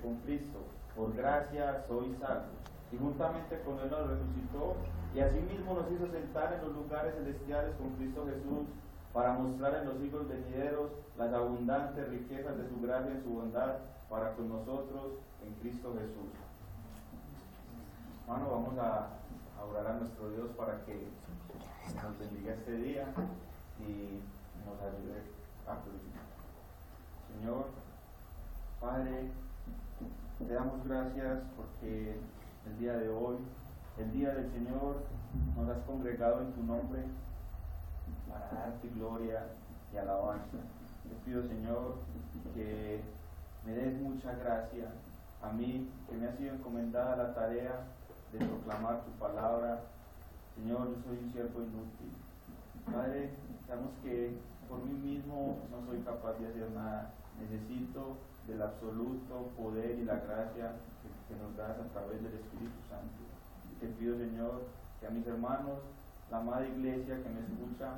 con Cristo, por gracia sois salvos, y juntamente con Él nos resucitó, y asimismo nos hizo sentar en los lugares celestiales con Cristo Jesús, para mostrar en los siglos venideros las abundantes riquezas de su gracia y su bondad para con nosotros en Cristo Jesús. Hermano, vamos a orar a nuestro Dios para que nos bendiga este día y nos ayude a glorificar. Señor, Padre, te damos gracias porque el día de hoy, el día del Señor, nos has congregado en tu nombre para darte gloria y alabanza. Te pido, Señor, que me des mucha gracia a mí, que me ha sido encomendada la tarea de proclamar tu palabra. Señor, yo soy un siervo inútil. Padre, sabemos que por mí mismo no soy capaz de hacer nada. Necesito del absoluto poder y la gracia que nos das a través del Espíritu Santo. Y te pido, Señor, que a mis hermanos, la amada iglesia que me escucha,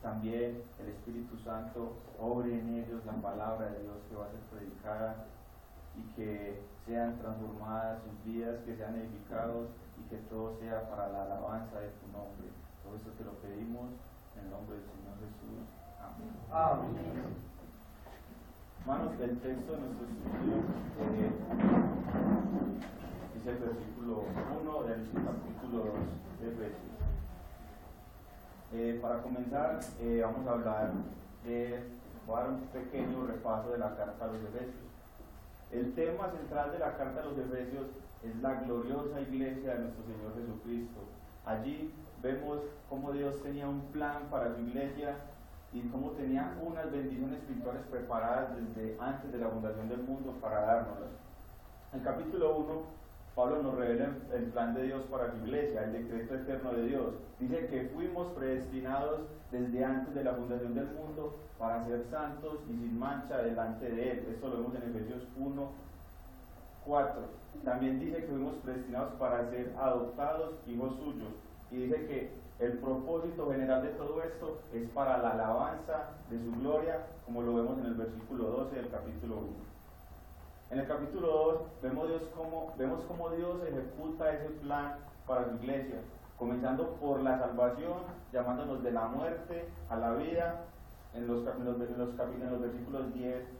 también el Espíritu Santo obre en ellos la palabra de Dios que va a ser predicada y que sean transformadas sus vidas, que sean edificados y que todo sea para la alabanza de tu nombre. Todo esto te lo pedimos en el nombre del Señor Jesús. Amén. Amén. Hermanos, el texto de nuestro estudio es el versículo 1 del capítulo 2 de Efesios. Para comenzar, vamos a hablar voy a dar un pequeño repaso de la carta a los Efesios. El tema central de la carta a los Efesios es la gloriosa iglesia de nuestro Señor Jesucristo. Allí vemos cómo Dios tenía un plan para su iglesia y cómo tenía unas bendiciones espirituales preparadas desde antes de la fundación del mundo para dárnoslas. En el capítulo 1, Pablo nos revela el plan de Dios para su iglesia, el decreto eterno de Dios. Dice que fuimos predestinados desde antes de la fundación del mundo para ser santos y sin mancha delante de Él. Esto lo vemos en Efesios 1:4. También dice que fuimos predestinados para ser adoptados hijos suyos. Y dice que el propósito general de todo esto es para la alabanza de su gloria, como lo vemos en el versículo 12 del capítulo 1. En el capítulo 2 vemos cómo Dios ejecuta ese plan para su iglesia, comenzando por la salvación, llamándonos de la muerte a la vida, en los versículos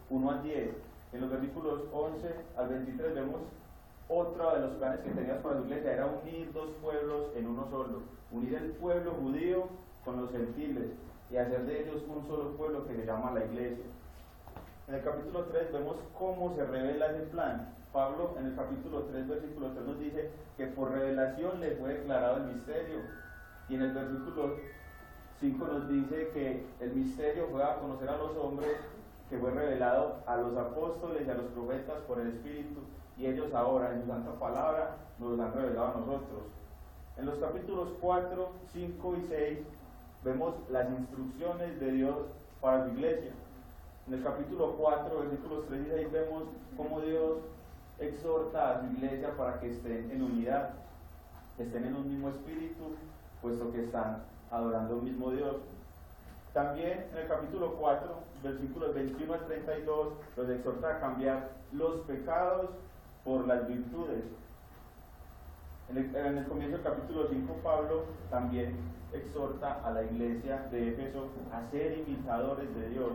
1 al 10. En los versículos 11 al 23 vemos otro de los planes que tenías para su iglesia, era unir dos pueblos en uno solo, unir el pueblo judío con los gentiles y hacer de ellos un solo pueblo que se llama la iglesia. En el capítulo 3 vemos cómo se revela ese plan. Pablo en el capítulo 3, versículo 3 nos dice que por revelación le fue declarado el misterio. Y en el versículo 5 nos dice que el misterio fue a conocer a los hombres, que fue revelado a los apóstoles y a los profetas por el Espíritu, y ellos ahora en su santa palabra nos lo han revelado a nosotros. En los capítulos 4, 5 y 6 vemos las instrucciones de Dios para su iglesia. En el capítulo 4, versículos 3 y 6 vemos cómo Dios exhorta a su iglesia para que estén en unidad, que estén en un mismo espíritu, puesto que están adorando un mismo Dios. También en el capítulo 4, versículos 21 al 32, los exhorta a cambiar los pecados por las virtudes. En el comienzo del capítulo 5, Pablo también exhorta a la iglesia de Éfeso a ser imitadores de Dios.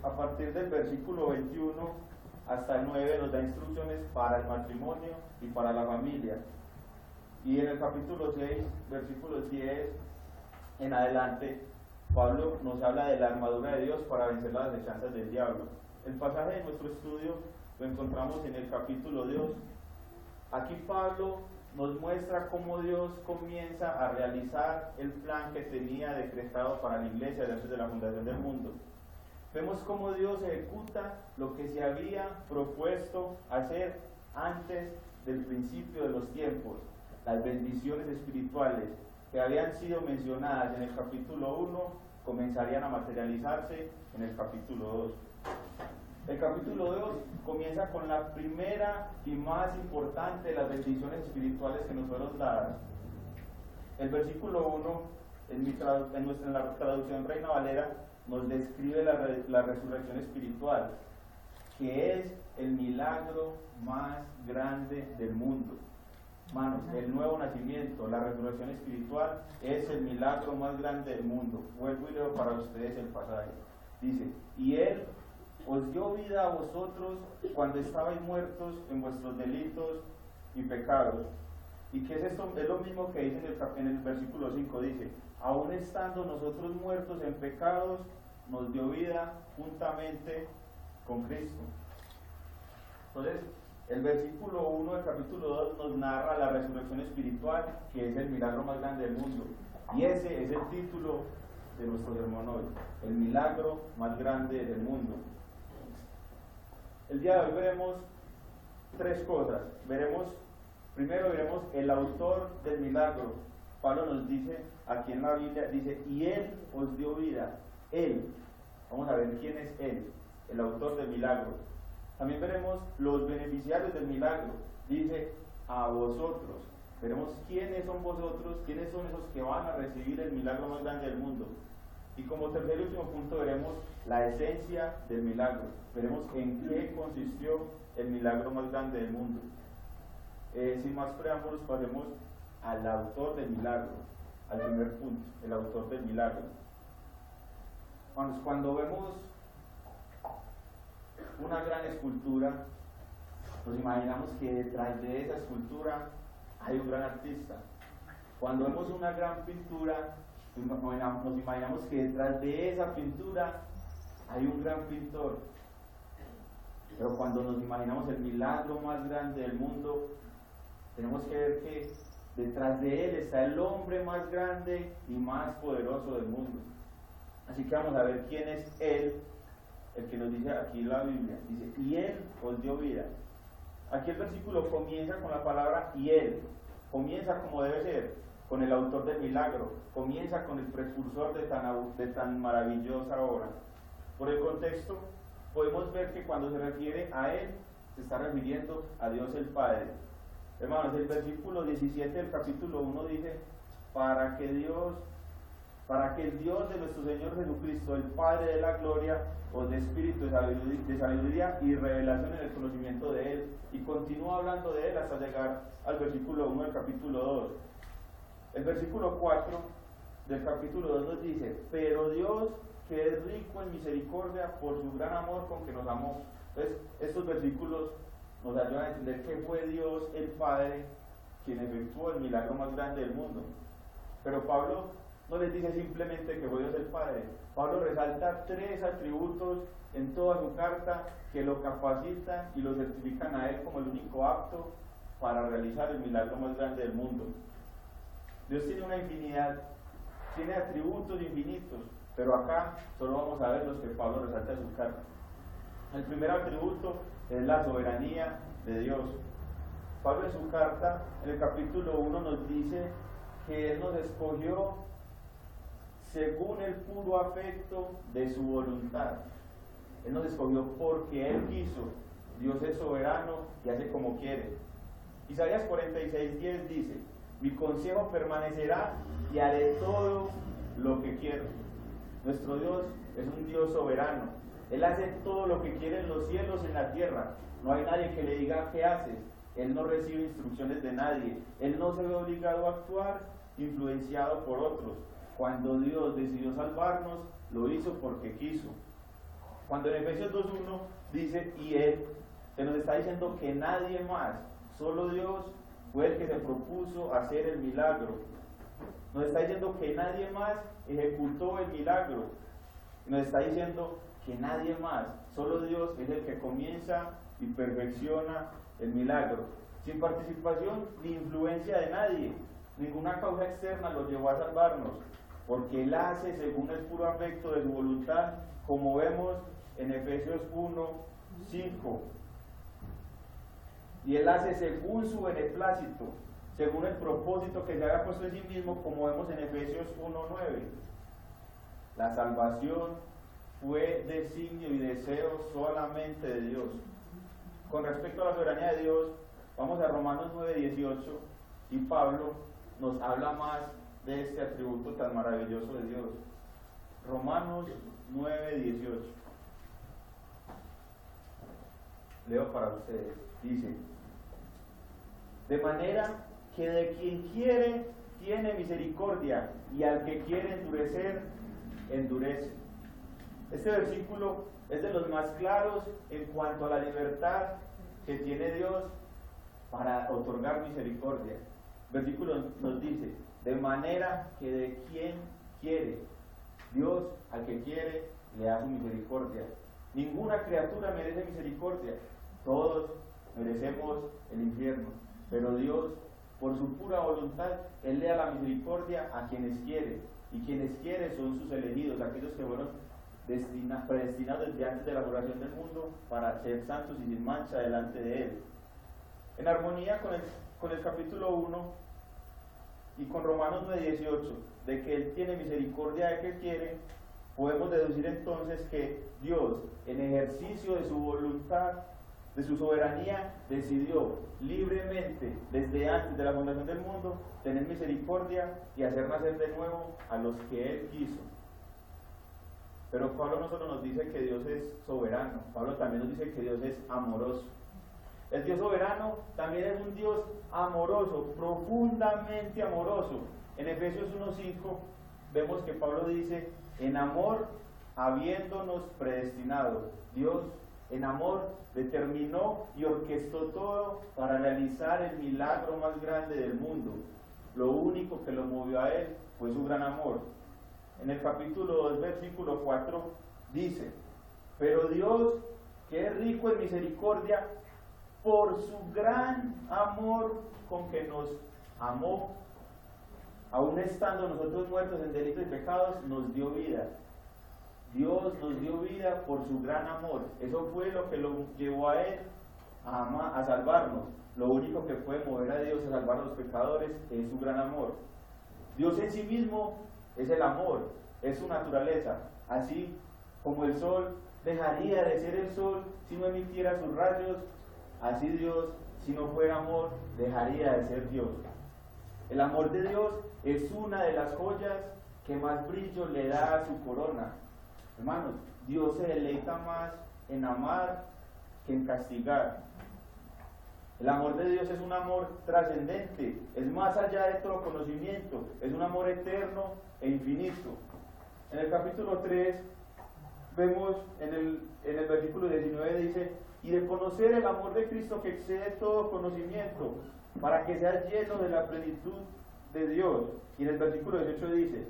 A partir del versículo 21 hasta el 9 nos da instrucciones para el matrimonio y para la familia. Y en el capítulo 6, versículos 10 en adelante, Pablo nos habla de la armadura de Dios para vencer las acechanzas del diablo. El pasaje de nuestro estudio lo encontramos en el capítulo 2. Aquí Pablo nos muestra cómo Dios comienza a realizar el plan que tenía decretado para la iglesia desde la fundación del mundo. Vemos cómo Dios ejecuta lo que se había propuesto hacer antes del principio de los tiempos. Las bendiciones espirituales que habían sido mencionadas en el capítulo 1 comenzarían a materializarse en el capítulo 2. El capítulo 2 comienza con la primera y más importante de las bendiciones espirituales que nos fueron dadas. El versículo 1, en la traducción Reina Valera, nos describe la resurrección espiritual. que es el milagro más grande del mundo. Hermanos, el nuevo nacimiento, la resurrección espiritual, es el milagro más grande del mundo. Vuelvo y leo para ustedes el pasaje. Dice, y Él os dio vida a vosotros cuando estabais muertos en vuestros delitos y pecados. ¿Y qué es esto? Es lo mismo que dice en el versículo 5, dice, aún estando nosotros muertos en pecados, nos dio vida juntamente con Cristo. Entonces, el versículo 1 del capítulo 2 nos narra la resurrección espiritual, que es el milagro más grande del mundo. Y ese es el título de nuestro sermón hoy, el milagro más grande del mundo. El día de hoy veremos tres cosas. Primero veremos el autor del milagro. Pablo nos dice, aquí en la Biblia, dice, y Él os dio vida. Él. Vamos a ver quién es Él, el autor del milagro. También veremos los beneficiarios del milagro. Dice, a vosotros. Veremos quiénes son vosotros, quiénes son esos que van a recibir el milagro más grande del mundo. Y como tercer y último punto veremos la esencia del milagro. Veremos en qué consistió el milagro más grande del mundo. Sin más preámbulos, pasemos al autor del milagro, al primer punto, el autor del milagro. Cuando vemos una gran escultura, nos imaginamos que detrás de esa escultura hay un gran artista. Cuando vemos una gran pintura, nos imaginamos que detrás de esa pintura hay un gran pintor. Pero cuando nos imaginamos el milagro más grande del mundo, tenemos que ver que detrás de él está el hombre más grande y más poderoso del mundo. Así que vamos a ver quién es él, el que nos dice aquí la Biblia. Dice, y él os dio vida. Aquí el versículo comienza con la palabra y él. Comienza como debe ser, con el autor del milagro. Comienza con el precursor de tan maravillosa obra. Por el contexto, podemos ver que cuando se refiere a él, se está refiriendo a Dios el Padre. Hermanos, el versículo 17 del capítulo 1 dice, para que el Dios de nuestro Señor Jesucristo, el Padre de la gloria, os dé espíritu de sabiduría y revelación en el conocimiento de Él. Y continúa hablando de Él hasta llegar al versículo 1 del capítulo 2. El versículo 4 del capítulo 2 nos dice, pero Dios, que es rico en misericordia por su gran amor con que nos amó. Entonces, estos versículos nos ayudan a entender que fue Dios el Padre quien efectuó el milagro más grande del mundo. Pero Pablo no les dice simplemente que fue Dios el Padre. Pablo resalta tres atributos en toda su carta que lo capacitan y lo certifican a él como el único apto para realizar el milagro más grande del mundo. Dios tiene una infinidad, tiene atributos infinitos, pero acá solo vamos a ver los que Pablo resalta en su carta. El primer atributo es la soberanía de Dios. Pablo en su carta, en el capítulo 1, nos dice que Él nos escogió según el puro afecto de su voluntad. Él nos escogió porque Él quiso. Dios es soberano y hace como quiere. Isaías 46:10 dice, mi consejo permanecerá y haré todo lo que quiero. Nuestro Dios es un Dios soberano. Él hace todo lo que quiere en los cielos y en la tierra. No hay nadie que le diga qué hace. Él no recibe instrucciones de nadie. Él no se ve obligado a actuar influenciado por otros. Cuando Dios decidió salvarnos, lo hizo porque quiso. Cuando en Efesios 2:1 dice, y Él, se nos está diciendo que nadie más, solo Dios fue el que se propuso hacer el milagro. Nos está diciendo que nadie más ejecutó el milagro. Nos está diciendo que nadie más, solo Dios es el que comienza y perfecciona el milagro, sin participación ni influencia de nadie. Ninguna causa externa lo llevó a salvarnos, porque Él hace según el puro afecto de su voluntad, como vemos en Efesios 1:5. Y Él hace según su beneplácito, según el propósito que se había puesto en sí mismo, como vemos en Efesios 1:9. La salvación fue designio y deseo solamente de Dios. Con respecto a la soberanía de Dios, vamos a Romanos 9:18 y Pablo nos habla más de este atributo tan maravilloso de Dios. Romanos 9:18. leo para ustedes. Dice: de manera que de quien quiere tiene misericordia, y al que quiere endurecer, endurece. Este versículo es de los más claros en cuanto a la libertad que tiene Dios para otorgar misericordia. El versículo nos dice: de manera que de quien quiere, Dios al que quiere le da su misericordia. Ninguna criatura merece misericordia, todos merecemos el infierno, pero Dios, por su pura voluntad, Él le da la misericordia a quienes quiere, y quienes quiere son sus elegidos, aquellos que fueron predestinados desde antes de la fundación del mundo para ser santos y sin mancha delante de Él. En armonía con el capítulo 1 y con Romanos 9:18, de que Él tiene misericordia de que quiere, podemos deducir entonces que Dios, en ejercicio de su voluntad, de su soberanía, decidió libremente, desde antes de la fundación del mundo, tener misericordia y hacer nacer de nuevo a los que Él quiso. Pero Pablo no solo nos dice que Dios es soberano, Pablo también nos dice que Dios es amoroso. El Dios soberano también es un Dios amoroso, profundamente amoroso. En Efesios 1:5 vemos que Pablo dice: en amor, habiéndonos predestinado. Dios, en amor, determinó y orquestó todo para realizar el milagro más grande del mundo. Lo único que lo movió a Él fue su gran amor. En el capítulo 2, versículo 4, dice: pero Dios, que es rico en misericordia, por su gran amor con que nos amó, aun estando nosotros muertos en delitos y pecados, nos dio vida. Dios nos dio vida por su gran amor. Eso fue lo que lo llevó a Él a salvarnos. Lo único que puede mover a Dios a salvar a los pecadores es su gran amor. Dios en sí mismo es el amor, es su naturaleza. Así como el sol dejaría de ser el sol si no emitiera sus rayos, así Dios, si no fuera amor, dejaría de ser Dios. El amor de Dios es una de las joyas que más brillo le da a su corona. Hermanos, Dios se deleita más en amar que en castigar. El amor de Dios es un amor trascendente, es más allá de todo conocimiento, es un amor eterno e infinito. En el capítulo 3 vemos en el versículo 19 dice: y de conocer el amor de Cristo que excede todo conocimiento, para que seas lleno de la plenitud de Dios. Y en el versículo 18 dice: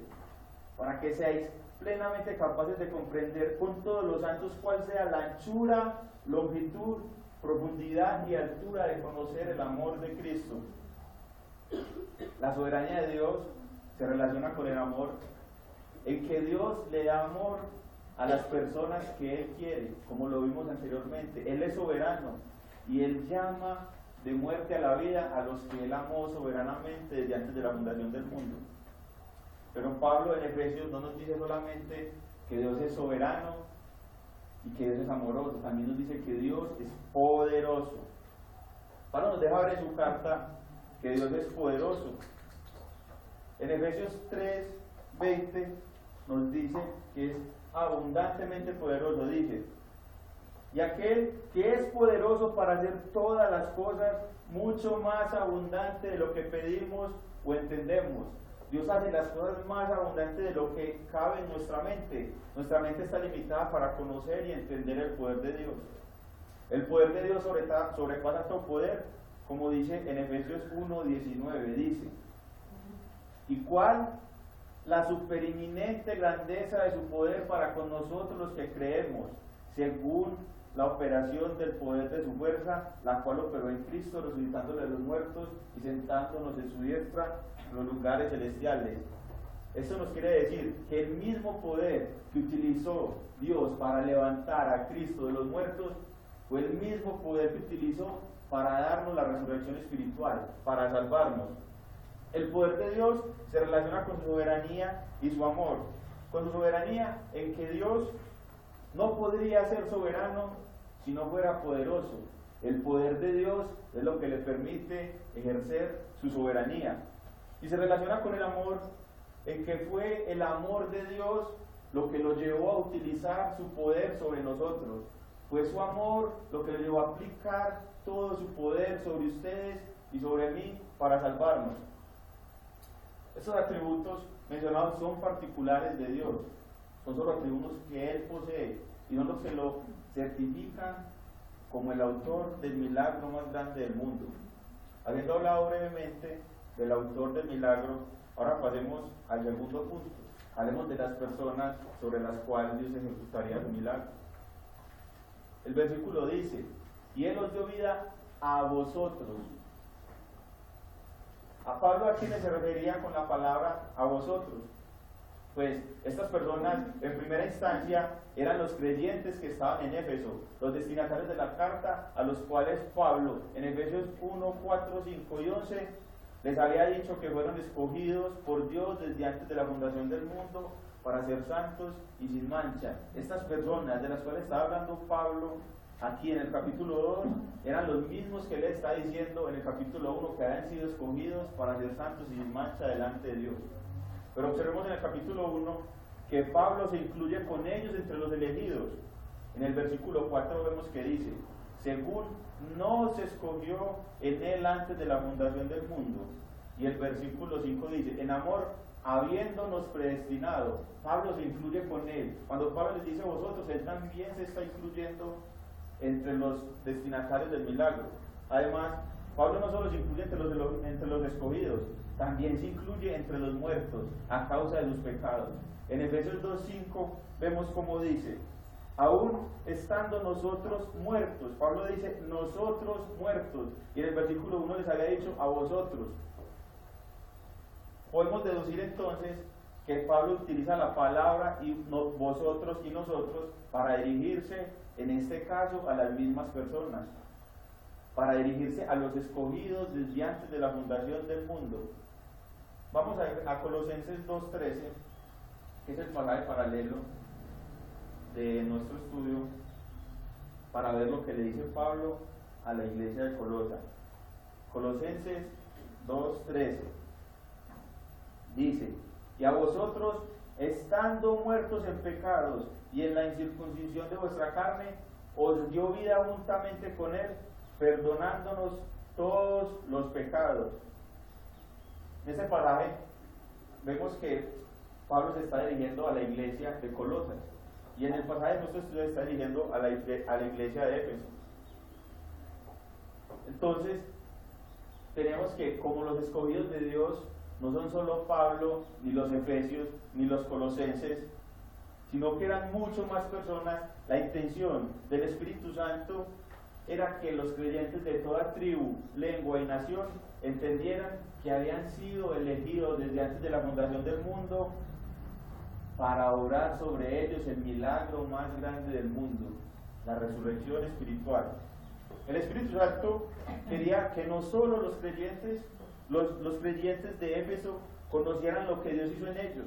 para que seáis plenamente capaces de comprender con todos los santos cuál sea la anchura, longitud, profundidad y altura de conocer el amor de Cristo. La soberanía de Dios se relaciona con el amor, en que Dios le da amor a las personas que Él quiere, como lo vimos anteriormente. Él es soberano y Él llama de muerte a la vida a los que Él amó soberanamente desde antes de la fundación del mundo. Pero Pablo en Efesios no nos dice solamente que Dios es soberano y que Dios es amoroso, también nos dice que Dios es poderoso. Pablo nos deja ver en su carta que Dios es poderoso. En Efesios 3:20 nos dice que es abundantemente poderoso. Dice: y aquel que es poderoso para hacer todas las cosas mucho más abundante de lo que pedimos o entendemos. Dios hace las cosas más abundantes de lo que cabe en nuestra mente. Nuestra mente está limitada para conocer y entender el poder de Dios. El poder de Dios sobrepasa todo poder, como dice en Efesios 1:19, dice: ¿y cuál la superinminente grandeza de su poder para con nosotros los que creemos, según la operación del poder de su fuerza, la cual operó en Cristo, resucitándole de los muertos y sentándonos en su diestra en los lugares celestiales? Esto nos quiere decir que el mismo poder que utilizó Dios para levantar a Cristo de los muertos fue el mismo poder que utilizó para darnos la resurrección espiritual, para salvarnos. El poder de Dios se relaciona con su soberanía y su amor. Con su soberanía, en que Dios no podría ser soberano si no fuera poderoso. El poder de Dios es lo que le permite ejercer su soberanía. Y se relaciona con el amor, en que fue el amor de Dios lo que lo llevó a utilizar su poder sobre nosotros. Fue su amor lo que le llevó a aplicar todo su poder sobre ustedes y sobre mí para salvarnos. Estos atributos mencionados son particulares de Dios, son solo atributos que Él posee y son los que lo certifican como el autor del milagro más grande del mundo. Habiendo hablado brevemente del autor del milagro, ahora pasemos al segundo punto. Hablemos de las personas sobre las cuales Dios ejecutaría su milagro. El versículo dice: y Él os dio vida a vosotros. A Pablo, ¿a quiénes se refería con la palabra a vosotros? Pues estas personas en primera instancia eran los creyentes que estaban en Éfeso, los destinatarios de la carta, a los cuales Pablo en Efesios 1, 4, 5 y 11 les había dicho que fueron escogidos por Dios desde antes de la fundación del mundo para ser santos y sin mancha. Estas personas de las cuales está hablando Pablo aquí en el capítulo 2 eran los mismos que le está diciendo en el capítulo 1 que habían sido escogidos para ser santos y sin mancha delante de Dios. Pero observemos en el capítulo 1 que Pablo se incluye con ellos entre los elegidos. En el versículo 4 vemos que dice: según no se escogió en él antes de la fundación del mundo. Y el versículo 5 dice: en amor, habiéndonos predestinado. Pablo se incluye con él. Cuando Pablo les dice vosotros, él también se está incluyendo entre los destinatarios del milagro. Además, Pablo no solo se incluye entre los escogidos, también se incluye entre los muertos a causa de sus pecados. En Efesios 2:5 vemos cómo dice: aún estando nosotros muertos. Pablo dice nosotros muertos, y en el versículo 1 les había dicho a vosotros. Podemos deducir entonces que Pablo utiliza la palabra vosotros y nosotros para dirigirse, en este caso, a las mismas personas, para dirigirse a los escogidos desde antes de la fundación del mundo. Vamos a Colosenses 2:13, que es el pasaje paralelo de nuestro estudio, para ver lo que le dice Pablo a la iglesia de Colosa. Colosenses 2:13 dice: y a vosotros, estando muertos en pecados y en la incircuncisión de vuestra carne, os dio vida juntamente con él, perdonándonos todos los pecados. En este pasaje vemos que Pablo se está dirigiendo a la iglesia de Colosas, y en el pasaje de nuestro estudio se está dirigiendo a la iglesia de Éfeso. Entonces, tenemos que, como los escogidos de Dios, no son solo Pablo, ni los efesios, ni los colosenses, sino que eran mucho más personas. La intención del Espíritu Santo era que los creyentes de toda tribu, lengua y nación entendieran que habían sido elegidos desde antes de la fundación del mundo para obrar sobre ellos el milagro más grande del mundo, la resurrección espiritual. El Espíritu Santo quería que no solo los creyentes de Éfeso conocieran lo que Dios hizo en ellos.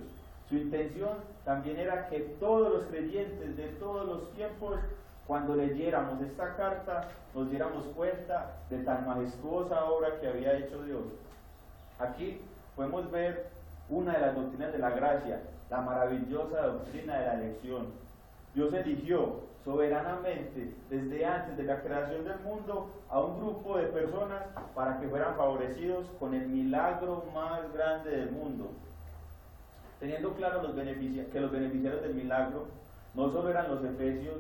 Su intención también era que todos los creyentes de todos los tiempos, cuando leyéramos esta carta, nos diéramos cuenta de tan majestuosa obra que había hecho Dios. Aquí podemos ver una de las doctrinas de la gracia, la maravillosa doctrina de la elección. Dios eligió soberanamente, desde antes de la creación del mundo, a un grupo de personas para que fueran favorecidos con el milagro más grande del mundo. Teniendo claro que los beneficiarios del milagro no solo eran los efesios,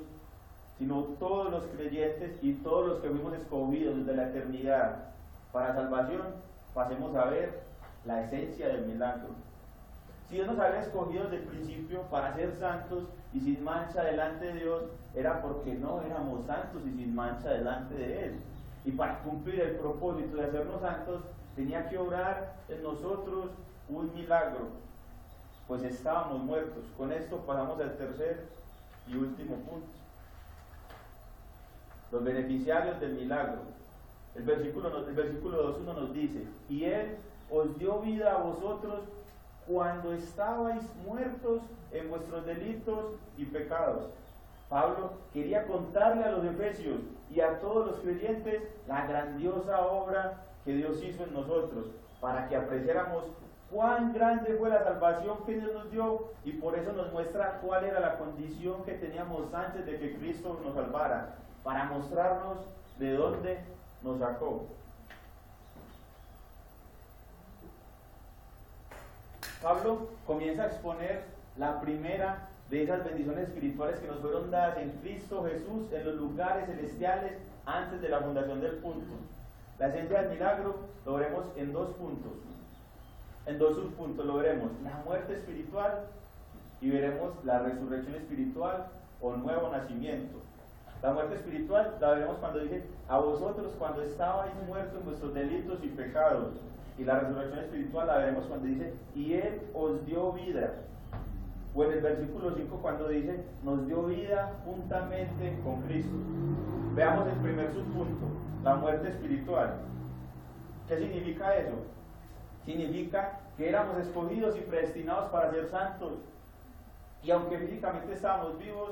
sino todos los creyentes y todos los que fuimos escogidos desde la eternidad para salvación, pasemos a ver la esencia del milagro. Si Dios nos había escogido desde el principio para ser santos y sin mancha delante de Dios, era porque no éramos santos y sin mancha delante de Él. Y para cumplir el propósito de hacernos santos, tenía que obrar en nosotros un milagro, pues estábamos muertos. Con esto pasamos al tercer y último punto: los beneficiarios del milagro. El versículo 2.1 nos dice: y Él os dio vida a vosotros cuando estabais muertos en vuestros delitos y pecados. Pablo quería contarle a los efesios y a todos los creyentes la grandiosa obra que Dios hizo en nosotros, para que apreciáramos cuán grande fue la salvación que Dios nos dio, y por eso nos muestra cuál era la condición que teníamos antes de que Cristo nos salvara, para mostrarnos de dónde nos sacó. Pablo comienza a exponer la primera de esas bendiciones espirituales que nos fueron dadas en Cristo Jesús en los lugares celestiales antes de la fundación del mundo. La esencia del milagro lo veremos en dos puntos, en dos subpuntos. Lo veremos la muerte espiritual y veremos la resurrección espiritual o nuevo nacimiento. La muerte espiritual la veremos cuando dice: a vosotros cuando estabais muertos en vuestros delitos y pecados. Y la resurrección espiritual la veremos cuando dice: y Él os dio vida. O en el versículo 5 cuando dice: nos dio vida juntamente con Cristo. Veamos el primer subpunto, la muerte espiritual. ¿Qué significa eso? Significa que éramos escogidos y predestinados para ser santos. Y aunque físicamente estábamos vivos,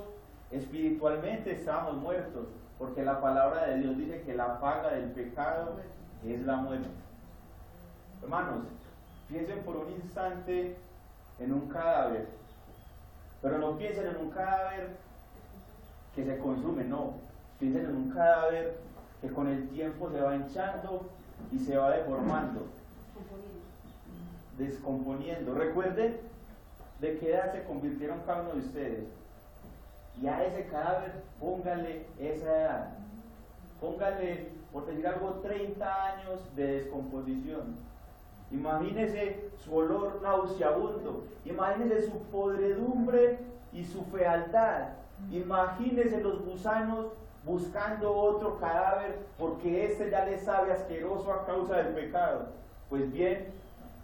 espiritualmente estábamos muertos. Porque la palabra de Dios dice que la paga del pecado es la muerte. Hermanos, piensen por un instante en un cadáver, pero no piensen en un cadáver que se consume, no, piensen en un cadáver que con el tiempo se va hinchando y se va deformando, descomponiendo. Recuerden de qué edad se convirtieron cada uno de ustedes, y a ese cadáver póngale esa edad, póngale, por decir algo, 30 años de descomposición. Imagínese su olor nauseabundo, imagínese su podredumbre y su fealdad, imagínese los gusanos buscando otro cadáver porque este ya les sabe asqueroso a causa del pecado. Pues bien,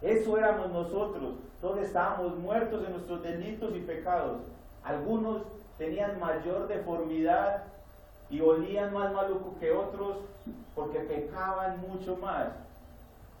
eso éramos nosotros. Todos estábamos muertos en nuestros delitos y pecados. Algunos tenían mayor deformidad y olían más maluco que otros porque pecaban mucho más.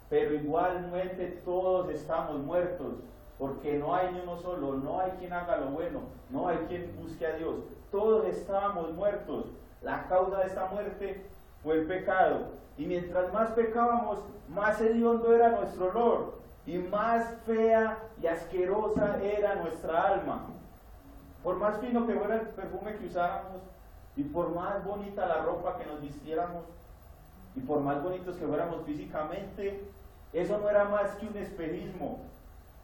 Pero igualmente todos estamos muertos, porque no hay ni uno solo, no hay quien haga lo bueno, no hay quien busque a Dios. Todos estábamos muertos. La causa de esta muerte fue el pecado. Y mientras más pecábamos, más hediondo era nuestro olor, y más fea y asquerosa era nuestra alma. Por más fino que fuera el perfume que usáramos, y por más bonita la ropa que nos vistiéramos, y por más bonitos que fuéramos físicamente, eso no era más que un espejismo,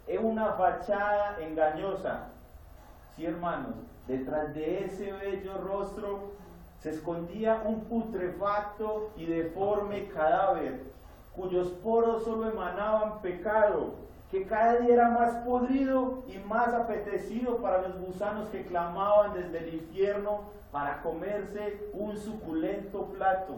es una fachada engañosa. Sí, hermanos, detrás de ese bello rostro se escondía un putrefacto y deforme cadáver, cuyos poros solo emanaban pecado, que cada día era más podrido y más apetecido para los gusanos que clamaban desde el infierno para comerse un suculento plato.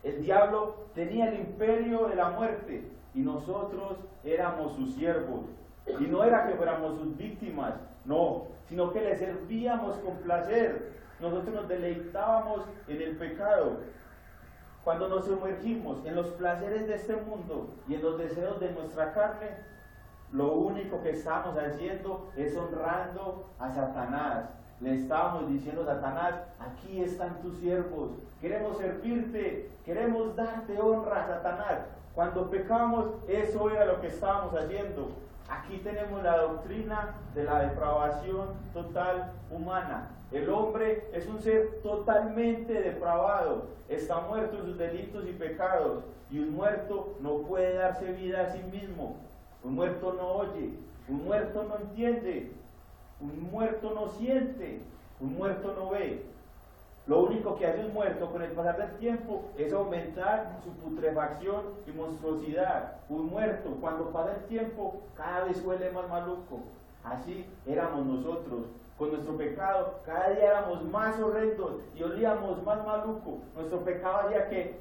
El diablo tenía el imperio de la muerte y nosotros éramos sus siervos. Y no era que fuéramos sus víctimas, no, sino que le servíamos con placer. Nosotros nos deleitábamos en el pecado. Cuando nos sumergimos en los placeres de este mundo y en los deseos de nuestra carne, lo único que estamos haciendo es honrando a Satanás. Le estábamos diciendo a Satanás: aquí están tus siervos, queremos servirte, queremos darte honra, Satanás. Cuando pecamos, eso era lo que estábamos haciendo. Aquí tenemos la doctrina de la depravación total humana. El hombre es un ser totalmente depravado, está muerto en sus delitos y pecados, y un muerto no puede darse vida a sí mismo. Un muerto no oye, un muerto no entiende, un muerto no siente, un muerto no ve. Lo único que hace un muerto con el pasar del tiempo es aumentar su putrefacción y monstruosidad. Un muerto, cuando pasa el tiempo, cada vez huele más maluco. Así éramos nosotros. Con nuestro pecado, cada día éramos más horrendos y olíamos más maluco. Nuestro pecado hacía que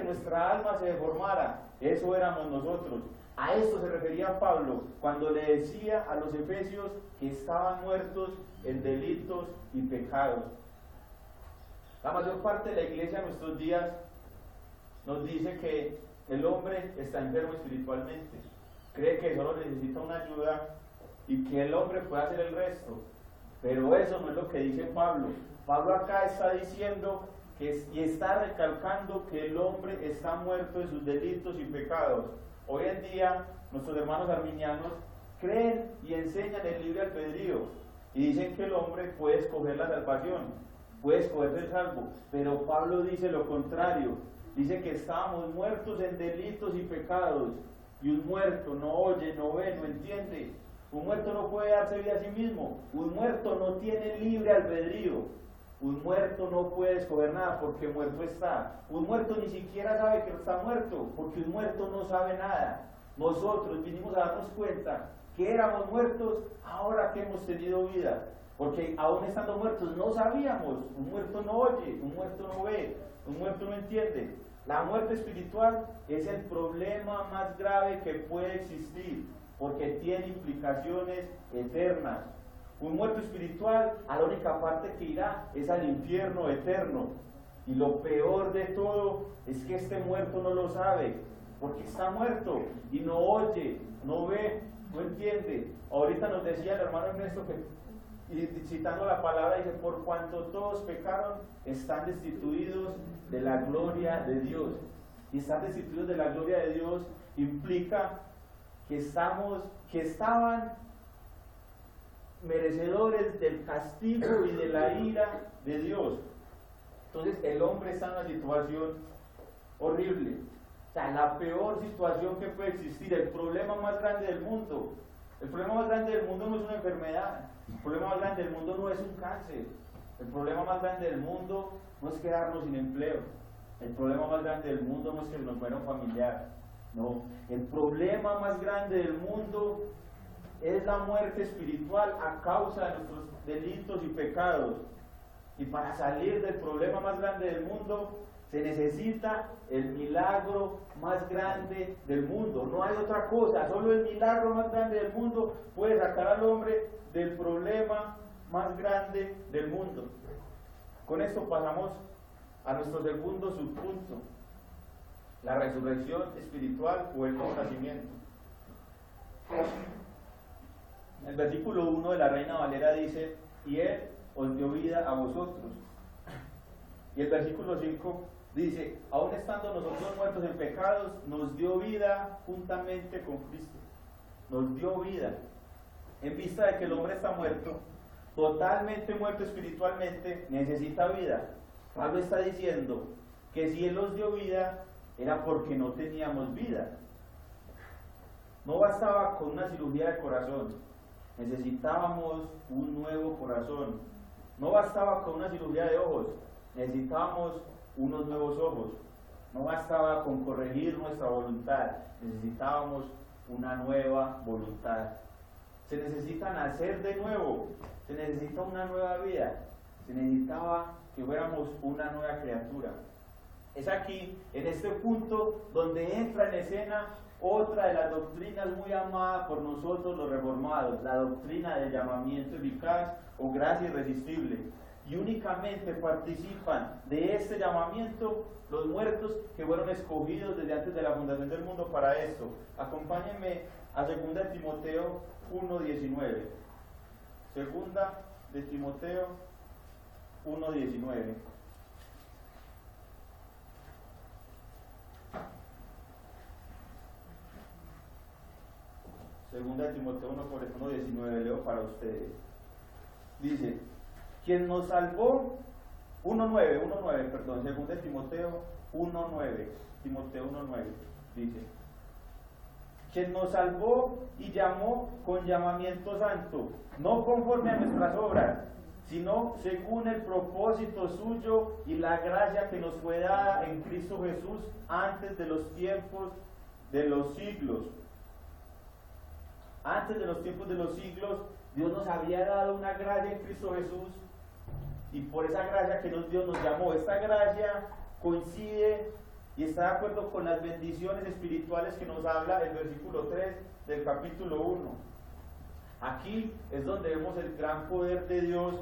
nuestra alma se deformara. Eso éramos nosotros. A esto se refería Pablo cuando le decía a los efesios que estaban muertos en delitos y pecados. La mayor parte de la iglesia en nuestros días nos dice que el hombre está enfermo espiritualmente, cree que solo necesita una ayuda y que el hombre puede hacer el resto, pero eso no es lo que dice Pablo. Pablo acá está diciendo y está recalcando que el hombre está muerto en sus delitos y pecados. Hoy en día, nuestros hermanos arminianos creen y enseñan el libre albedrío y dicen que el hombre puede escoger la salvación, puede escoger ser salvo, pero Pablo dice lo contrario, dice que estábamos muertos en delitos y pecados, y un muerto no oye, no ve, no entiende. Un muerto no puede darse vida a sí mismo, un muerto no tiene libre albedrío, un muerto no puede escoger nada porque muerto está, un muerto ni siquiera sabe que está muerto porque un muerto no sabe nada. Nosotros vinimos a darnos cuenta que éramos muertos ahora que hemos tenido vida, porque aún estando muertos no sabíamos. Un muerto no oye, un muerto no ve, un muerto no entiende. La muerte espiritual es el problema más grave que puede existir, porque tiene implicaciones eternas. Un muerto espiritual, a la única parte que irá es al infierno eterno. Y lo peor de todo es que este muerto no lo sabe, porque está muerto y no oye, no ve, no entiende. Ahorita nos decía el hermano Ernesto que, y citando la palabra, dice: por cuanto todos pecaron, están destituidos de la gloria de Dios. Y estar destituidos de la gloria de Dios implica que estaban merecedores del castigo y de la ira de Dios. Entonces el hombre está en una situación horrible, o sea, la peor situación que puede existir, el problema más grande del mundo. El problema más grande del mundo no es una enfermedad, el problema más grande del mundo no es un cáncer, el problema más grande del mundo no es quedarnos sin empleo, el problema más grande del mundo no es que nos muera un familiar, no, el problema más grande del mundo es la muerte espiritual a causa de nuestros delitos y pecados. Y para salir del problema más grande del mundo se necesita el milagro más grande del mundo. No hay otra cosa, solo el milagro más grande del mundo puede sacar al hombre del problema más grande del mundo. Con esto pasamos a nuestro segundo subpunto: la resurrección espiritual o el nuevo nacimiento. El versículo 1 de la Reina Valera dice: y Él os dio vida a vosotros. Y el versículo 5 dice: aún estando nosotros muertos en pecados, nos dio vida juntamente con Cristo. Nos dio vida. En vista de que el hombre está muerto, totalmente muerto espiritualmente, necesita vida. Pablo está diciendo que si Él nos dio vida, era porque no teníamos vida. No bastaba con una cirugía de corazón, necesitábamos un nuevo corazón. No bastaba con una cirugía de ojos, necesitábamos unos nuevos ojos. No bastaba con corregir nuestra voluntad, necesitábamos una nueva voluntad. Se necesita nacer de nuevo, se necesita una nueva vida, se necesitaba que fuéramos una nueva criatura. Es aquí, en este punto, donde entra en escena otra de las doctrinas muy amada por nosotros los reformados, la doctrina del llamamiento eficaz o gracia irresistible. Y únicamente participan de este llamamiento los muertos que fueron escogidos desde antes de la fundación del mundo para esto. Acompáñenme a 2 Timoteo 1:19. 2 Timoteo 1:19. Segunda de Timoteo 1:19, leo para ustedes. Dice: quien nos salvó, 1:9, perdón, segunda de Timoteo 1:9, Timoteo 1:9, dice: quien nos salvó y llamó con llamamiento santo, no conforme a nuestras obras, sino según el propósito suyo y la gracia que nos fue dada en Cristo Jesús antes de los tiempos de los siglos. Antes de los tiempos de los siglos, Dios nos había dado una gracia en Cristo Jesús, y por esa gracia que Dios nos llamó. Esta gracia coincide y está de acuerdo con las bendiciones espirituales que nos habla el versículo 3 del capítulo 1. Aquí es donde vemos el gran poder de Dios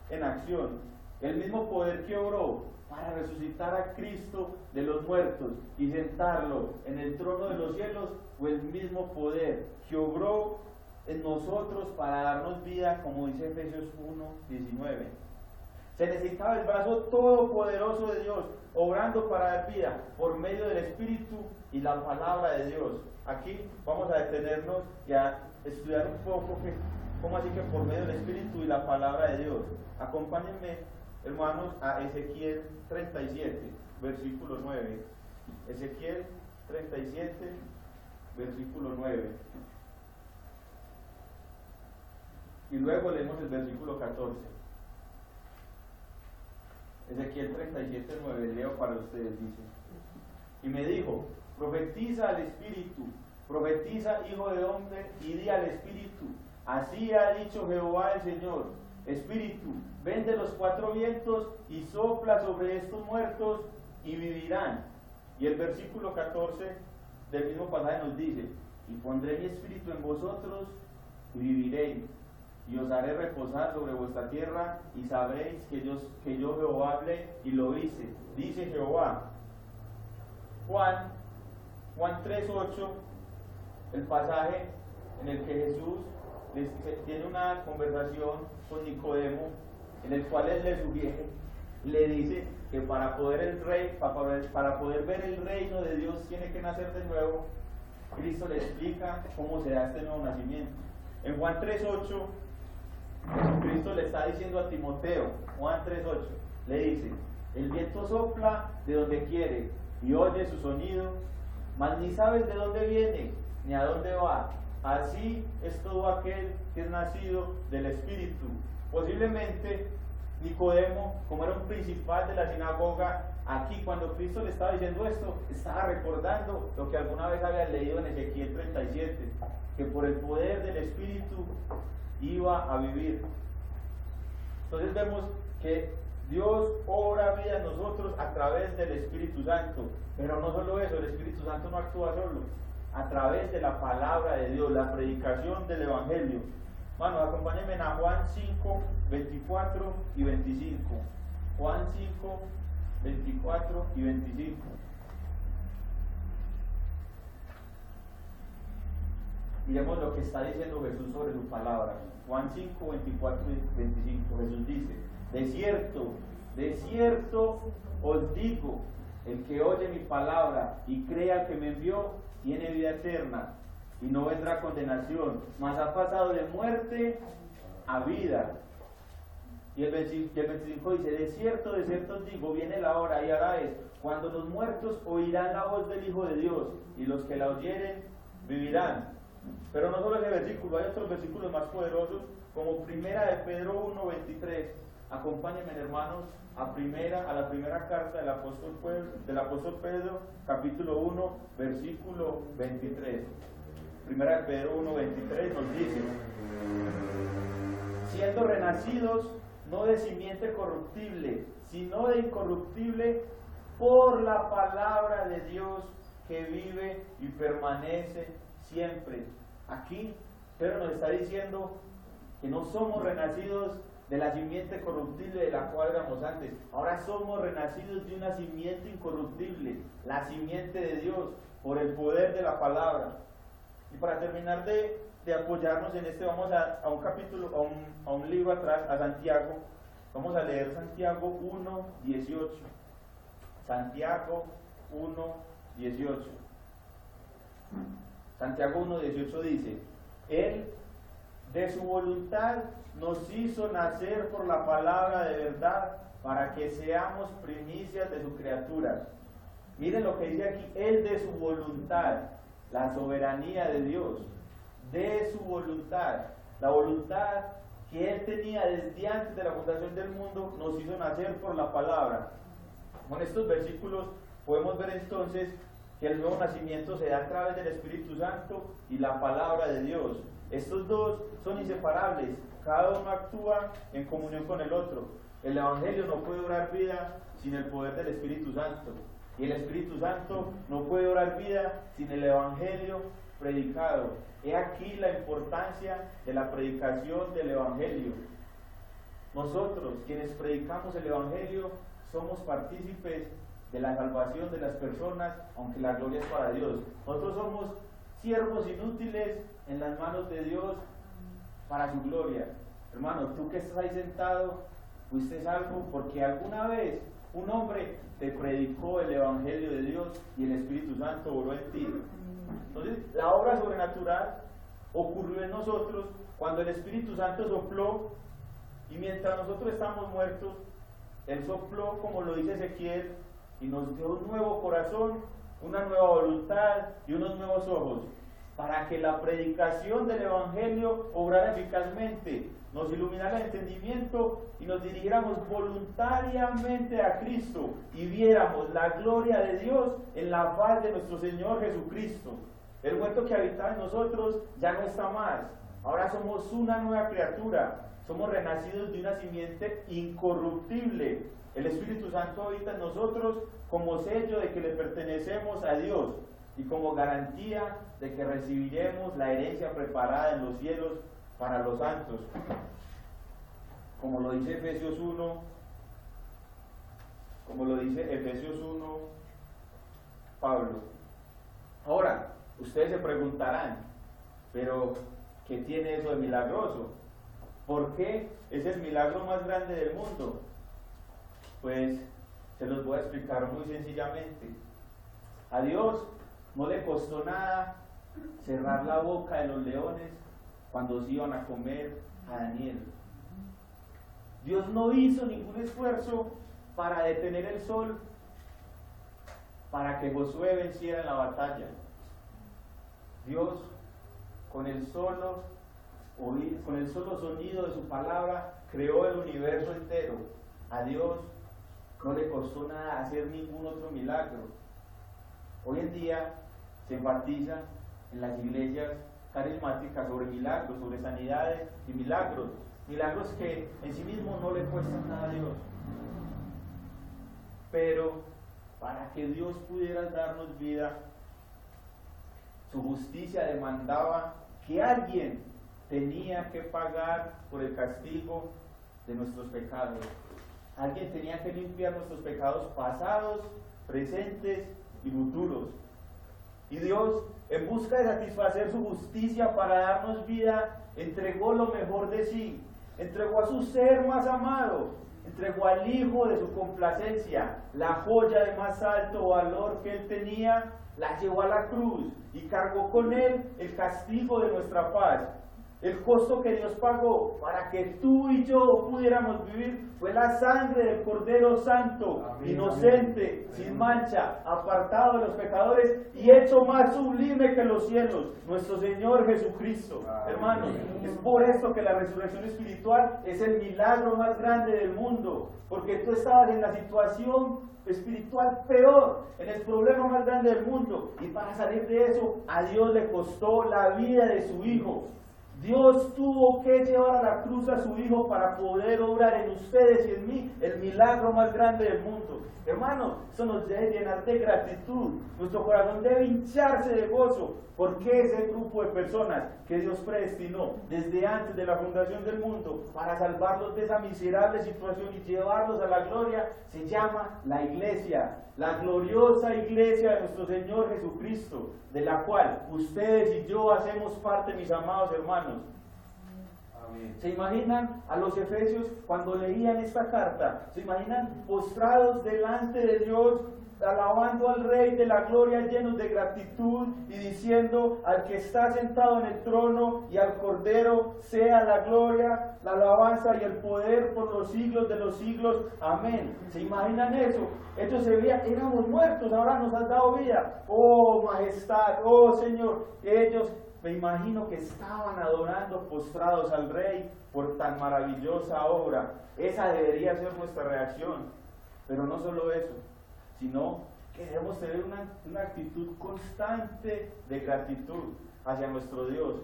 en acción. El mismo poder que obró para resucitar a Cristo de los muertos y sentarlo en el trono de los cielos, fue el mismo poder que obró en nosotros para darnos vida, como dice Efesios 1:19. Se necesitaba el brazo todopoderoso de Dios, obrando para dar vida por medio del Espíritu y la palabra de Dios. Aquí vamos a detenernos y a estudiar un poco cómo así que por medio del Espíritu y la palabra de Dios. Acompáñenme, hermanos, a Ezequiel 37, versículo 9. Ezequiel 37, versículo 9. Y luego leemos el versículo 14. Ezequiel 37, 9, leo para ustedes, dice: y me dijo, profetiza al Espíritu, profetiza, hijo de hombre, y di al Espíritu, así ha dicho Jehová el Señor, Espíritu, ven de los cuatro vientos y sopla sobre estos muertos y vivirán. Y el versículo 14 del mismo pasaje nos dice, y pondré mi espíritu en vosotros y viviréis, y os haré reposar sobre vuestra tierra, y sabréis que yo Jehová hablé y lo hice, dice Jehová. Juan 3:8, el pasaje en el que Jesús tiene una conversación con Nicodemo, en el cual él le sugiere, le dice que para poder ver el reino de Dios tiene que nacer de nuevo. Cristo le explica cómo se da este nuevo nacimiento. En Juan 3:8, Cristo le está diciendo a Timoteo, Juan 3:8, le dice, el viento sopla de donde quiere y oye su sonido, mas ni sabes de dónde viene ni a dónde va. Así es todo aquel que es nacido del Espíritu. Posiblemente Nicodemo, como era un principal de la sinagoga, aquí cuando Cristo le estaba diciendo esto, estaba recordando lo que alguna vez había leído en Ezequiel 37, que por el poder del Espíritu iba a vivir. Entonces vemos que Dios obra vida en nosotros a través del Espíritu Santo, pero no solo eso, el Espíritu Santo no actúa solo, a través de la palabra de Dios, la predicación del Evangelio. Bueno, acompáñenme a Juan 5, 24 y 25. Juan 5, 24 y 25. Miremos lo que está diciendo Jesús sobre su palabra. Juan 5, 24 y 25. Jesús dice, de cierto os digo, el que oye mi palabra y crea al que me envió, tiene vida eterna y no vendrá a condenación, mas ha pasado de muerte a vida. Y el 25 dice, de cierto os digo, viene la hora y ahora es, cuando los muertos oirán la voz del Hijo de Dios, y los que la oyeren vivirán. Pero no solo ese versículo, hay otros versículos más poderosos, como Primera de Pedro 1, 23. Acompáñenme, hermanos, a la primera carta del apóstol Pedro, capítulo 1, versículo 23. Primera de Pedro 1, 23 nos dice, siendo renacidos no de simiente corruptible, sino de incorruptible, por la palabra de Dios que vive y permanece siempre. Aquí Pedro nos está diciendo que no somos renacidos de la simiente corruptible de la cual éramos antes. Ahora somos renacidos de una simiente incorruptible, la simiente de Dios, por el poder de la palabra. Y para terminar de apoyarnos en este, vamos a un capítulo, a un libro atrás, a Santiago. Vamos a leer Santiago 1, 18. Santiago 1, 18. Santiago 1, 18 dice, Él de su voluntad nos hizo nacer por la palabra de verdad, para que seamos primicias de sus criaturas. Miren lo que dice aquí, Él de su voluntad, la soberanía de Dios, de su voluntad, la voluntad que Él tenía desde antes de la fundación del mundo, nos hizo nacer por la palabra. Con estos versículos podemos ver entonces que el nuevo nacimiento se da a través del Espíritu Santo y la palabra de Dios. Estos dos son inseparables, cada uno actúa en comunión con el otro. El Evangelio no puede obrar vida sin el poder del Espíritu Santo, y el Espíritu Santo no puede obrar vida sin el Evangelio predicado. He aquí la importancia de la predicación del Evangelio. Nosotros, quienes predicamos el Evangelio, somos partícipes de la salvación de las personas, aunque la gloria es para Dios. Nosotros somos siervos inútiles en las manos de Dios para su gloria. Hermano, tú que estás ahí sentado, fuiste salvo porque alguna vez un hombre te predicó el Evangelio de Dios y el Espíritu Santo obró en ti. Entonces, la obra sobrenatural ocurrió en nosotros cuando el Espíritu Santo sopló, y mientras nosotros estamos muertos, Él sopló, como lo dice Ezequiel, y nos dio un nuevo corazón, una nueva voluntad y unos nuevos ojos, para que la predicación del Evangelio obrara eficazmente, nos iluminara el entendimiento y nos dirigiéramos voluntariamente a Cristo y viéramos la gloria de Dios en la faz de nuestro Señor Jesucristo. El muerto que habitaba en nosotros ya no está más. Ahora somos una nueva criatura. Somos renacidos de una simiente incorruptible. El Espíritu Santo habita en nosotros como sello de que le pertenecemos a Dios y como garantía de que recibiremos la herencia preparada en los cielos para los santos. Como lo dice Efesios 1, Pablo. Ahora, ustedes se preguntarán, pero ¿qué tiene eso de milagroso? ¿Por qué es el milagro más grande del mundo? Pues se los voy a explicar muy sencillamente. A Dios no le costó nada cerrar la boca de los leones cuando se iban a comer a Daniel. Dios no hizo ningún esfuerzo para detener el sol para que Josué venciera en la batalla. Dios, con el solo sonido de su palabra, creó el universo entero. A Dios no le costó nada hacer ningún otro milagro. Hoy en día se enfatiza en las iglesias carismáticas sobre milagros, sobre sanidades y milagros que en sí mismos no le cuestan nada a Dios. Pero para que Dios pudiera darnos vida, su justicia demandaba que alguien tenía que pagar por el castigo de nuestros pecados. Alguien tenía que limpiar nuestros pecados pasados, presentes y futuros. Y Dios, en busca de satisfacer su justicia para darnos vida, entregó lo mejor de sí, entregó a su ser más amado, entregó al Hijo de su complacencia, la joya de más alto valor que Él tenía, la llevó a la cruz y cargó con Él el castigo de nuestra paz. El costo que Dios pagó para que tú y yo pudiéramos vivir fue la sangre del Cordero Santo, amén, inocente, amén, sin mancha, apartado de los pecadores y hecho más sublime que los cielos, nuestro Señor Jesucristo. Amén. Hermanos, es por esto que la resurrección espiritual es el milagro más grande del mundo, porque tú estabas en la situación espiritual peor, en el problema más grande del mundo, y para salir de eso a Dios le costó la vida de su Hijo. Dios tuvo que llevar a la cruz a su Hijo para poder obrar en ustedes y en mí el milagro más grande del mundo. Hermanos, eso nos debe llenar de gratitud. Nuestro corazón debe hincharse de gozo, porque ese grupo de personas que Dios predestinó desde antes de la fundación del mundo para salvarlos de esa miserable situación y llevarlos a la gloria, se llama la iglesia, la gloriosa iglesia de nuestro Señor Jesucristo, de la cual ustedes y yo hacemos parte, mis amados hermanos. Amén. ¿Se imaginan a los efesios cuando leían esta carta? ¿Se imaginan postrados delante de Dios, alabando al Rey de la gloria, llenos de gratitud y diciendo al que está sentado en el trono y al Cordero sea la gloria, la alabanza y el poder por los siglos de los siglos? Amén. ¿Se imaginan eso? Ellos se veían, éramos muertos, ahora nos has dado vida. Oh majestad, oh Señor. Ellos, me imagino que estaban adorando postrados al Rey por tan maravillosa obra. Esa debería ser nuestra reacción. Pero no solo eso, sino que debemos tener una actitud constante de gratitud hacia nuestro Dios.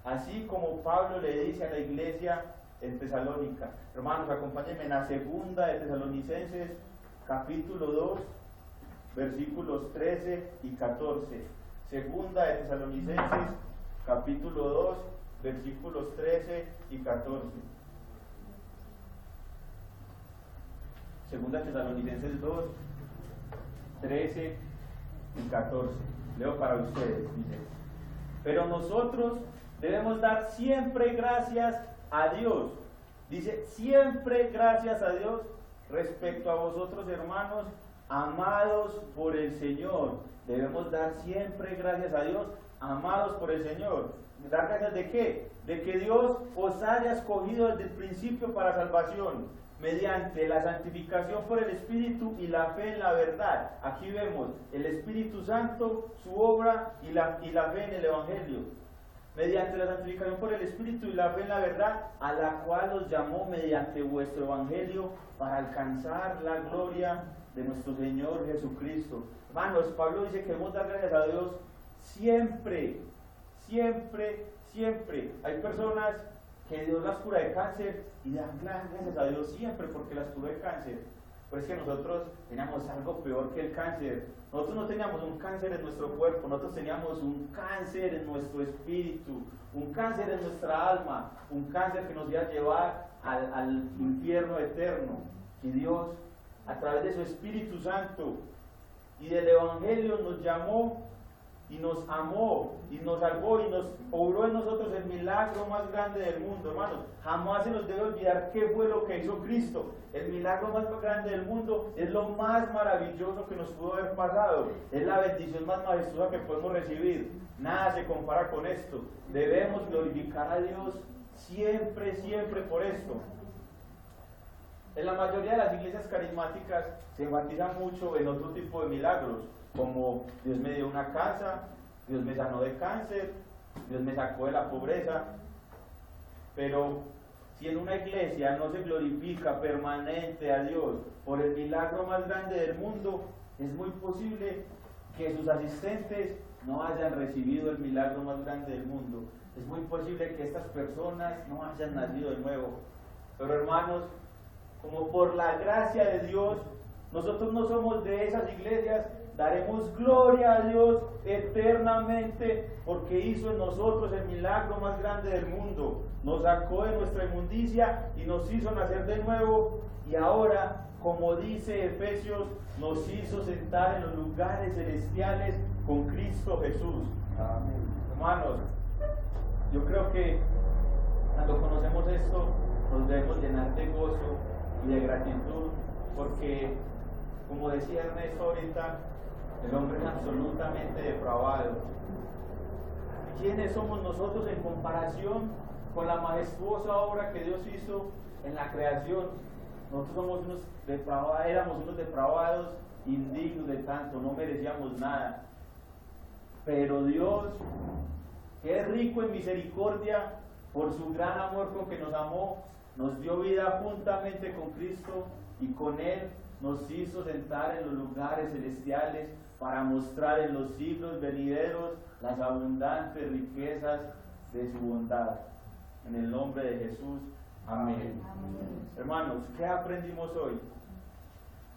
Así como Pablo le dice a la iglesia en Tesalónica. Hermanos, acompáñenme en la segunda de Tesalonicenses, capítulo 2, versículos 13 y 14. Segunda de Tesalonicenses, capítulo 2, versículos 13 y 14. Segunda de Tesalonicenses 2, 13 y 14. Leo para ustedes, dice: pero nosotros debemos dar siempre gracias a Dios Dice, siempre gracias a Dios respecto a vosotros, hermanos, amados por el Señor. Debemos dar siempre gracias a Dios, amados por el Señor. ¿Dar gracias de qué? De que Dios os haya escogido desde el principio para salvación, mediante la santificación por el Espíritu y la fe en la verdad. Aquí vemos el Espíritu Santo, su obra y la fe en el Evangelio. Mediante la santificación por el Espíritu y la fe en la verdad, a la cual os llamó mediante vuestro Evangelio para alcanzar la gloria de nuestro Señor Jesucristo. Hermanos, Pablo dice que debemos dar gracias a Dios siempre, siempre, siempre. Hay personas que Dios las cura de cáncer y dan gracias a Dios siempre porque las curó de cáncer. Pero es que nosotros teníamos algo peor que el cáncer. Nosotros no teníamos un cáncer en nuestro cuerpo, nosotros teníamos un cáncer en nuestro espíritu, un cáncer en nuestra alma, un cáncer que nos iba a llevar al infierno eterno. Y Dios, a través de su Espíritu Santo y del Evangelio, nos llamó y nos amó y nos salvó y nos obró en nosotros el milagro más grande del mundo, hermanos. Jamás se nos debe olvidar qué fue lo que hizo Cristo. El milagro más grande del mundo es lo más maravilloso que nos pudo haber pasado. Es la bendición más majestuosa que podemos recibir. Nada se compara con esto. Debemos glorificar a Dios siempre, siempre por esto. En la mayoría de las iglesias carismáticas se enfatiza mucho en otro tipo de milagros, como Dios me dio una casa, Dios me sanó de cáncer, Dios me sacó de la pobreza. Pero si en una iglesia no se glorifica permanente a Dios por el milagro más grande del mundo, es muy posible que sus asistentes no hayan recibido el milagro más grande del mundo. Es muy posible que estas personas no hayan nacido de nuevo. Pero hermanos, como por la gracia de Dios, nosotros no somos de esas iglesias, daremos gloria a Dios eternamente porque hizo en nosotros el milagro más grande del mundo. Nos sacó de nuestra inmundicia y nos hizo nacer de nuevo, y ahora, como dice Efesios, nos hizo sentar en los lugares celestiales con Cristo Jesús. Amén. Hermanos, yo creo que cuando conocemos esto nos debemos llenar de gozo y de gratitud, porque como decía Ernesto ahorita, el hombre es absolutamente depravado. ¿Quiénes somos nosotros en comparación con la majestuosa obra que Dios hizo en la creación? Nosotros somos unos depravados, éramos unos depravados, indignos de tanto, no merecíamos nada. Pero Dios, que es rico en misericordia, por su gran amor con que nos amó, nos dio vida juntamente con Cristo y con Él nos hizo sentar en los lugares celestiales para mostrar en los siglos venideros las abundantes riquezas de su bondad. En el nombre de Jesús, amén. Amén. Hermanos, ¿qué aprendimos hoy?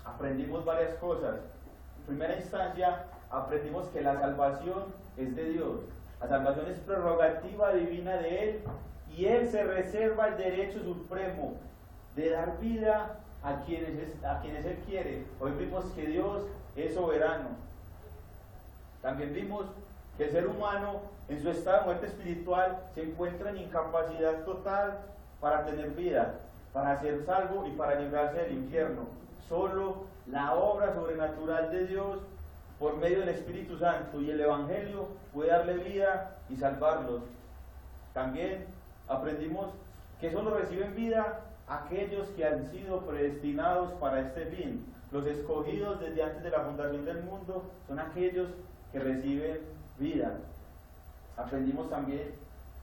Aprendimos varias cosas. En primera instancia, aprendimos que la salvación es de Dios. La salvación es prerrogativa divina de Él, y Él se reserva el derecho supremo de dar vida a quienes Él quiere. Hoy vimos que Dios es soberano. También vimos que el ser humano en su estado de muerte espiritual se encuentra en incapacidad total para tener vida, para ser salvo y para librarse del infierno. Solo la obra sobrenatural de Dios por medio del Espíritu Santo y el Evangelio puede darle vida y salvarlos. También aprendimos que solo reciben vida aquellos que han sido predestinados para este fin. Los escogidos desde antes de la fundación del mundo son aquellos que reciben vida. Aprendimos también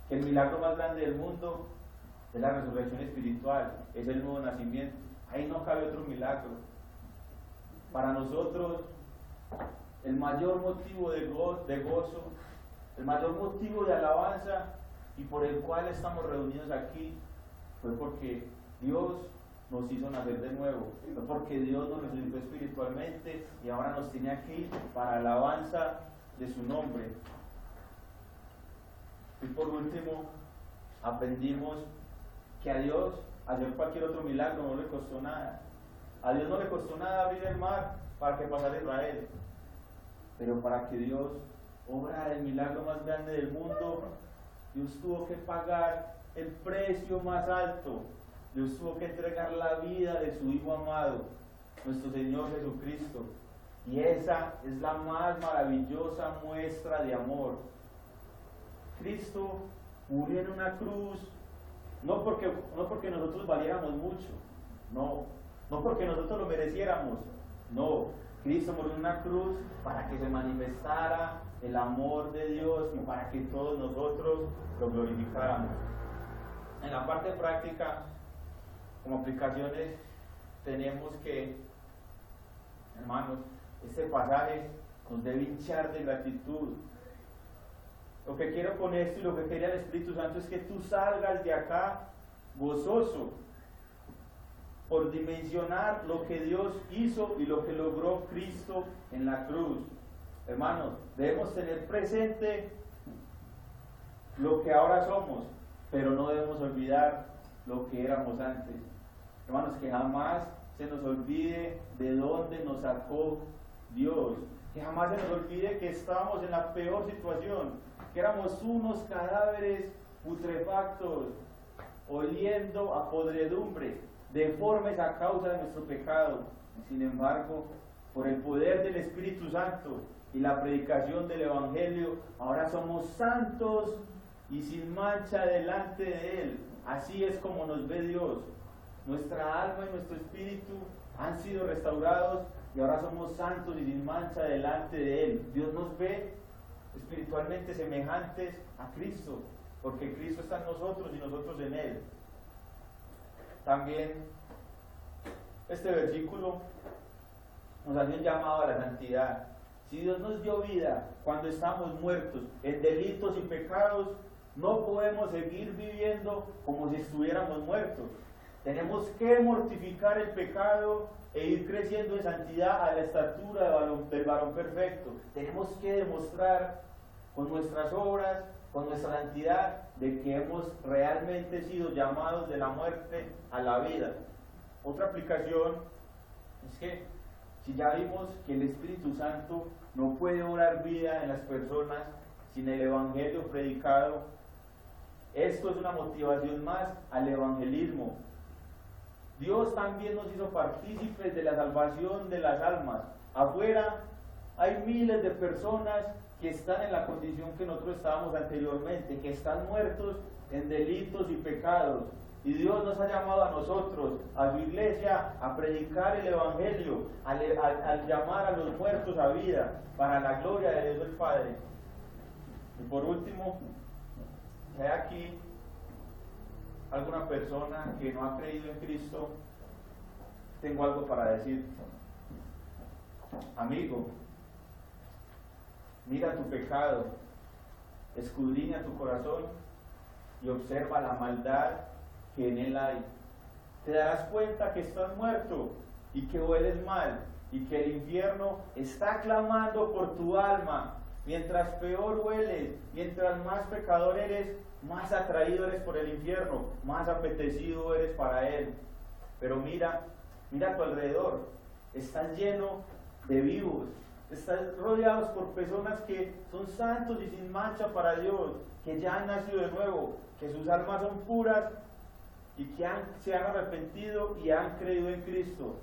que el milagro más grande del mundo es la resurrección espiritual, es el nuevo nacimiento. Ahí no cabe otro milagro. Para nosotros, el mayor motivo de gozo, el mayor motivo de alabanza y por el cual estamos reunidos aquí fue porque Dios nos hizo nacer de nuevo, fue porque Dios nos resucitó espiritualmente y ahora nos tiene aquí para alabanza de su nombre. Y por último, aprendimos que a Dios hacer cualquier otro milagro no le costó nada. A Dios no le costó nada abrir el mar para que pasara Israel, pero para que Dios obrara el milagro más grande del mundo, Dios tuvo que pagar el precio más alto Dios tuvo que entregar la vida de su Hijo amado, nuestro Señor Jesucristo. Y esa es la más maravillosa muestra de amor. Cristo murió en una cruz, no porque nosotros valiéramos mucho, no porque nosotros lo mereciéramos, no. Cristo murió en una cruz para que se manifestara el amor de Dios y para que todos nosotros lo glorificáramos. En la parte práctica, como aplicaciones, tenemos que, hermanos, este pasaje nos debe hinchar de gratitud. Lo que quiero con esto y lo que quería el Espíritu Santo es que tú salgas de acá gozoso por dimensionar lo que Dios hizo y lo que logró Cristo en la cruz. Hermanos, debemos tener presente lo que ahora somos, pero no debemos olvidar lo que éramos antes. Hermanos, que jamás se nos olvide de dónde nos sacó Dios, que jamás se nos olvide que estábamos en la peor situación, que éramos unos cadáveres putrefactos, oliendo a podredumbre, deformes a causa de nuestro pecado. Sin embargo, por el poder del Espíritu Santo y la predicación del Evangelio, ahora somos santos y sin mancha delante de Él. Así es como nos ve Dios. Nuestra alma y nuestro espíritu han sido restaurados y ahora somos santos y sin mancha delante de Él. Dios nos ve espiritualmente semejantes a Cristo, porque Cristo está en nosotros y nosotros en Él. También este versículo nos hace un llamado a la santidad. Si Dios nos dio vida cuando estamos muertos en delitos y pecados, no podemos seguir viviendo como si estuviéramos muertos. Tenemos que mortificar el pecado e ir creciendo en santidad a la estatura del varón perfecto. Tenemos que demostrar con nuestras obras, con nuestra santidad, de que hemos realmente sido llamados de la muerte a la vida. Otra aplicación es que si ya vimos que el Espíritu Santo no puede obrar vida en las personas sin el Evangelio predicado, esto es una motivación más al evangelismo. Dios también nos hizo partícipes de la salvación de las almas. Afuera hay miles de personas que están en la condición que nosotros estábamos anteriormente, que están muertos en delitos y pecados. Y Dios nos ha llamado a nosotros, a su iglesia, a predicar el Evangelio, al llamar a los muertos a vida, para la gloria de Dios el Padre. Y por último, hay aquí alguna persona que no ha creído en Cristo. Tengo algo para decir. Amigo, mira tu pecado, escudriña tu corazón y observa la maldad que en él hay. Te darás cuenta que estás muerto y que hueles mal y que el infierno está clamando por tu alma. Mientras peor hueles, mientras más pecador eres, más atraído eres por el infierno, más apetecido eres para él. Pero mira a tu alrededor, estás lleno de vivos, estás rodeados por personas que son santos y sin mancha para Dios, que ya han nacido de nuevo, que sus almas son puras y que se han arrepentido y han creído en Cristo.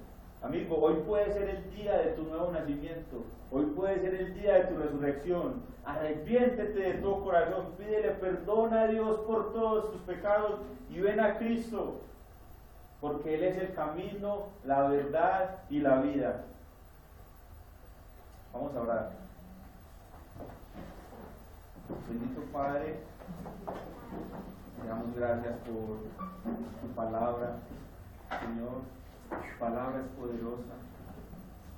Amigo, hoy puede ser el día de tu nuevo nacimiento, hoy puede ser el día de tu resurrección. Arrepiéntete de todo corazón, pídele perdón a Dios por todos tus pecados y ven a Cristo, porque Él es el camino, la verdad y la vida. Vamos a orar. Bendito Padre, te damos gracias por tu palabra, Señor. Tu palabra es poderosa,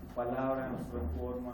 tu palabra nos transforma.